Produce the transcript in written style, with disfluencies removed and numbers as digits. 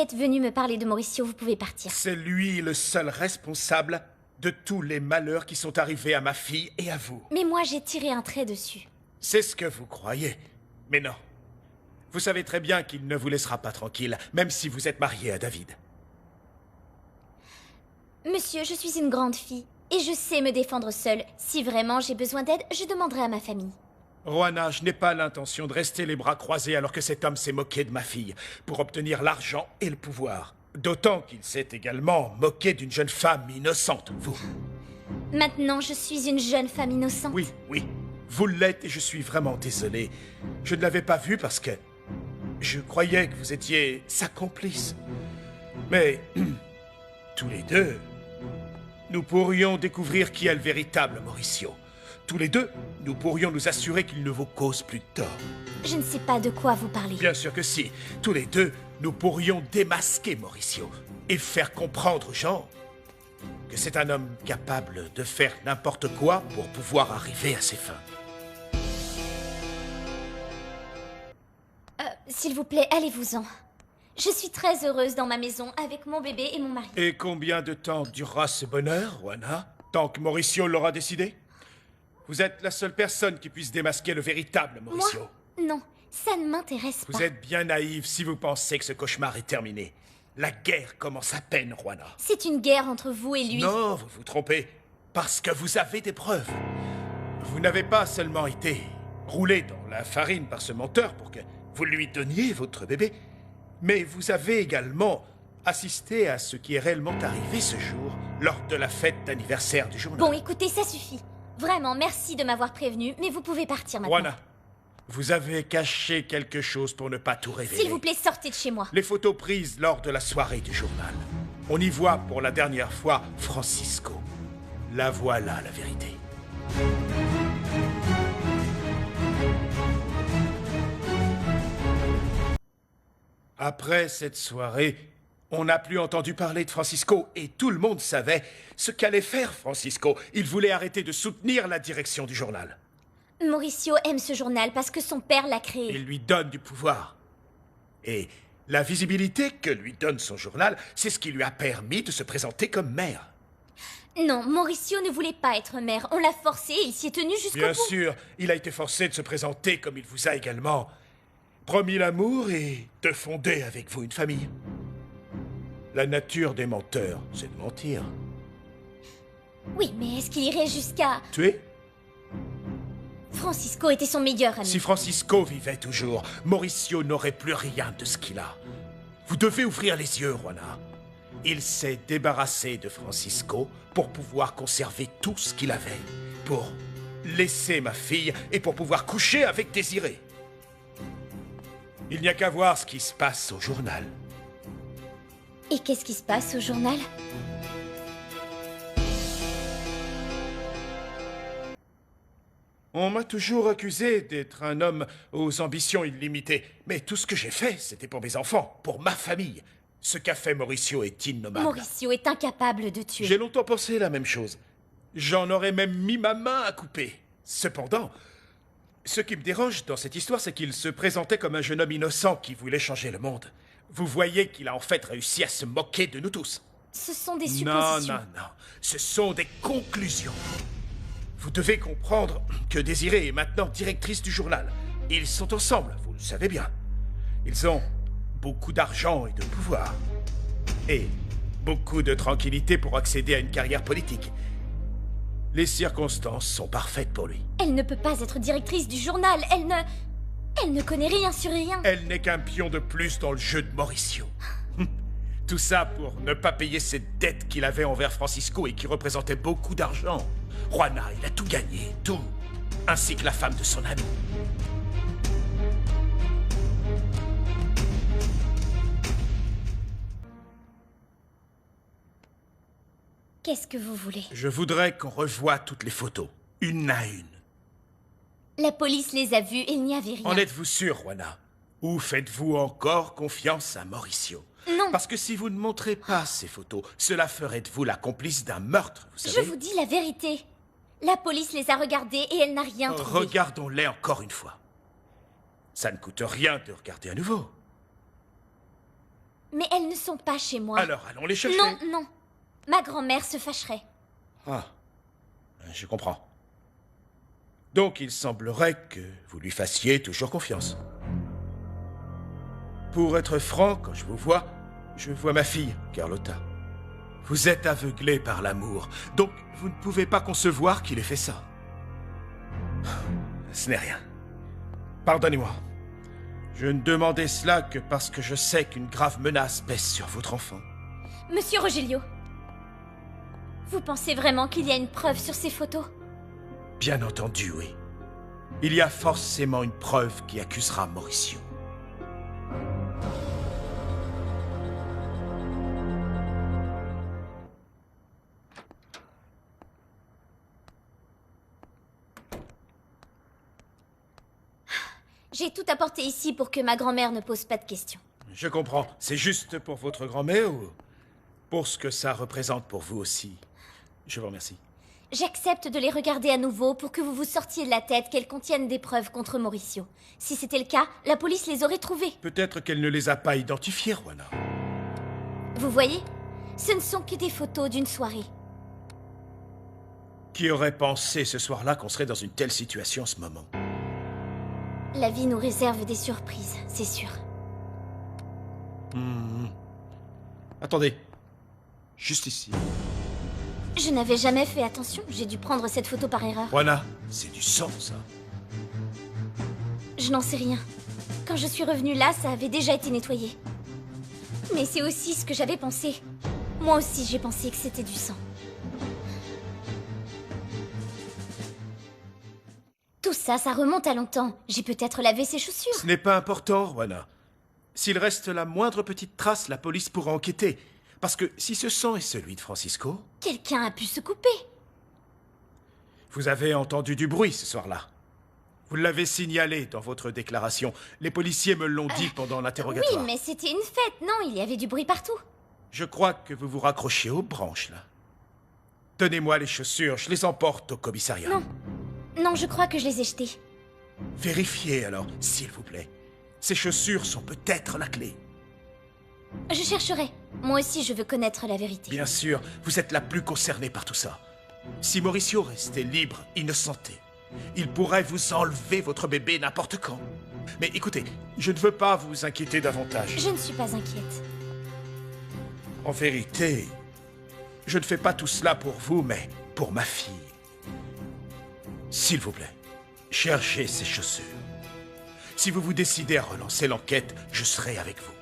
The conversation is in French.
êtes venu me parler de Mauricio, vous pouvez partir. C'est lui le seul responsable de tous les malheurs qui sont arrivés à ma fille et à vous. Mais moi, j'ai tiré un trait dessus. C'est ce que vous croyez. Mais non. Vous savez très bien qu'il ne vous laissera pas tranquille, même si vous êtes marié à David. Monsieur, je suis une grande fille. Et je sais me défendre seule. Si vraiment j'ai besoin d'aide, je demanderai à ma famille. Juana, je n'ai pas l'intention de rester les bras croisés alors que cet homme s'est moqué de ma fille pour obtenir l'argent et le pouvoir. D'autant qu'il s'est également moqué d'une jeune femme innocente, vous. Maintenant, je suis une jeune femme innocente. Oui, oui, vous l'êtes et je suis vraiment désolé. Je ne l'avais pas vu parce que je croyais que vous étiez sa complice. Mais tous les deux, nous pourrions découvrir qui est le véritable Mauricio. Tous les deux, nous pourrions nous assurer qu'il ne vous cause plus de tort. Je ne sais pas de quoi vous parlez. Bien sûr que si. Tous les deux, nous pourrions démasquer Mauricio et faire comprendre aux gens que c'est un homme capable de faire n'importe quoi pour pouvoir arriver à ses fins. S'il vous plaît, allez-vous-en. Je suis très heureuse dans ma maison avec mon bébé et mon mari. Et combien de temps durera ce bonheur, Juana? Tant que Mauricio l'aura décidé? Vous êtes la seule personne qui puisse démasquer le véritable Mauricio. Moi? Non, ça ne m'intéresse pas. Vous êtes bien naïve si vous pensez que ce cauchemar est terminé. La guerre commence à peine, Juana. C'est une guerre entre vous et lui. Non, vous vous trompez. Parce que vous avez des preuves. Vous n'avez pas seulement été roulé dans la farine par ce menteur pour que vous lui donniez votre bébé, mais vous avez également assisté à ce qui est réellement arrivé ce jour, lors de la fête d'anniversaire du journal. Bon, écoutez, ça suffit. Vraiment, merci de m'avoir prévenu, mais vous pouvez partir maintenant. Juana, vous avez caché quelque chose pour ne pas tout révéler. S'il vous plaît, sortez de chez moi. Les photos prises lors de la soirée du journal. On y voit pour la dernière fois Francisco. La voilà, la vérité. Après cette soirée, on n'a plus entendu parler de Francisco et tout le monde savait ce qu'allait faire Francisco. Il voulait arrêter de soutenir la direction du journal. Mauricio aime ce journal parce que son père l'a créé. Il lui donne du pouvoir. Et la visibilité que lui donne son journal, c'est ce qui lui a permis de se présenter comme maire. Non, Mauricio ne voulait pas être maire. On l'a forcé et il s'y est tenu jusqu'au bout. Bien sûr, il a été forcé de se présenter comme il vous a également promis l'amour et de fonder avec vous une famille. La nature des menteurs, c'est de mentir. Oui, mais est-ce qu'il irait jusqu'à... Tuer? Francisco était son meilleur ami. Si Francisco vivait toujours, Mauricio n'aurait plus rien de ce qu'il a. Vous devez ouvrir les yeux, Juana. Il s'est débarrassé de Francisco pour pouvoir conserver tout ce qu'il avait. Pour laisser ma fille et pour pouvoir coucher avec Désiré. Il n'y a qu'à voir ce qui se passe au journal. Et qu'est-ce qui se passe au journal? On m'a toujours accusé d'être un homme aux ambitions illimitées. Mais tout ce que j'ai fait, c'était pour mes enfants, pour ma famille. Ce qu'a fait Mauricio est innommable. Mauricio est incapable de tuer. J'ai longtemps pensé la même chose. J'en aurais même mis ma main à couper. Cependant, ce qui me dérange dans cette histoire, c'est qu'il se présentait comme un jeune homme innocent qui voulait changer le monde. Vous voyez qu'il a en fait réussi à se moquer de nous tous. Ce sont des suppositions. Non. Ce sont des conclusions. Vous devez comprendre que Désiré est maintenant directrice du journal. Ils sont ensemble, vous le savez bien. Ils ont beaucoup d'argent et de pouvoir. Et beaucoup de tranquillité pour accéder à une carrière politique. Les circonstances sont parfaites pour lui. Elle ne peut pas être directrice du journal. Elle ne connaît rien sur rien. Elle n'est qu'un pion de plus dans le jeu de Mauricio. Tout ça pour ne pas payer cette dette qu'il avait envers Francisco et qui représentait beaucoup d'argent. Juana, il a tout gagné, tout. Ainsi que la femme de son ami. Qu'est-ce que vous voulez? Je voudrais qu'on revoie toutes les photos, une à une. La police les a vues et il n'y avait rien. En êtes-vous sûr, Juana? Ou faites-vous encore confiance à Mauricio? Non. Parce que si vous ne montrez pas ces photos, cela ferait de vous la complice d'un meurtre, vous savez? Je vous dis la vérité. La police les a regardées et elle n'a rien trouvé. Regardons-les encore une fois. Ça ne coûte rien de regarder à nouveau. Mais elles ne sont pas chez moi. Alors, allons les chercher. Non, non. Ma grand-mère se fâcherait. Ah, je comprends. Donc, il semblerait que vous lui fassiez toujours confiance. Pour être franc, quand je vois ma fille, Carlotta. Vous êtes aveuglé par l'amour, donc vous ne pouvez pas concevoir qu'il ait fait ça. Ce n'est rien. Pardonnez-moi. Je ne demandais cela que parce que je sais qu'une grave menace pèse sur votre enfant. Monsieur Rogelio, vous pensez vraiment qu'il y a une preuve sur ces photos? Bien entendu, oui. Il y a forcément une preuve qui accusera Mauricio. J'ai tout apporté ici pour que ma grand-mère ne pose pas de questions. Je comprends. C'est juste pour votre grand-mère ou pour ce que ça représente pour vous aussi? Je vous remercie. J'accepte de les regarder à nouveau pour que vous vous sortiez de la tête qu'elles contiennent des preuves contre Mauricio. Si c'était le cas, la police les aurait trouvées. Peut-être qu'elle ne les a pas identifiées, Juana. Vous voyez? Ce ne sont que des photos d'une soirée. Qui aurait pensé ce soir-là qu'on serait dans une telle situation en ce moment? La vie nous réserve des surprises, c'est sûr. Attendez. Juste ici. Je n'avais jamais fait attention, j'ai dû prendre cette photo par erreur. Juana, c'est du sang, ça. Je n'en sais rien. Quand je suis revenue là, ça avait déjà été nettoyé. Mais c'est aussi ce que j'avais pensé. Moi aussi, j'ai pensé que c'était du sang. Tout ça, ça remonte à longtemps. J'ai peut-être lavé ses chaussures. Ce n'est pas important, Juana. S'il reste la moindre petite trace, la police pourra enquêter. Parce que si ce sang est celui de Francisco... Quelqu'un a pu se couper. Vous avez entendu du bruit ce soir-là. Vous l'avez signalé dans votre déclaration. Les policiers me l'ont dit pendant l'interrogatoire. Oui, mais c'était une fête, non? Il y avait du bruit partout. Je crois que vous vous raccrochez aux branches, là. Donnez-moi les chaussures, je les emporte au commissariat. Non. Non, je crois que je les ai jetées. Vérifiez alors, s'il vous plaît. Ces chaussures sont peut-être la clé. Je chercherai. Moi aussi, je veux connaître la vérité. Bien sûr, vous êtes la plus concernée par tout ça. Si Mauricio restait libre, innocenté, il pourrait vous enlever votre bébé n'importe quand. Mais écoutez, je ne veux pas vous inquiéter davantage. Je ne suis pas inquiète. En vérité, je ne fais pas tout cela pour vous, mais pour ma fille. S'il vous plaît, cherchez ces chaussures. Si vous vous décidez à relancer l'enquête, je serai avec vous.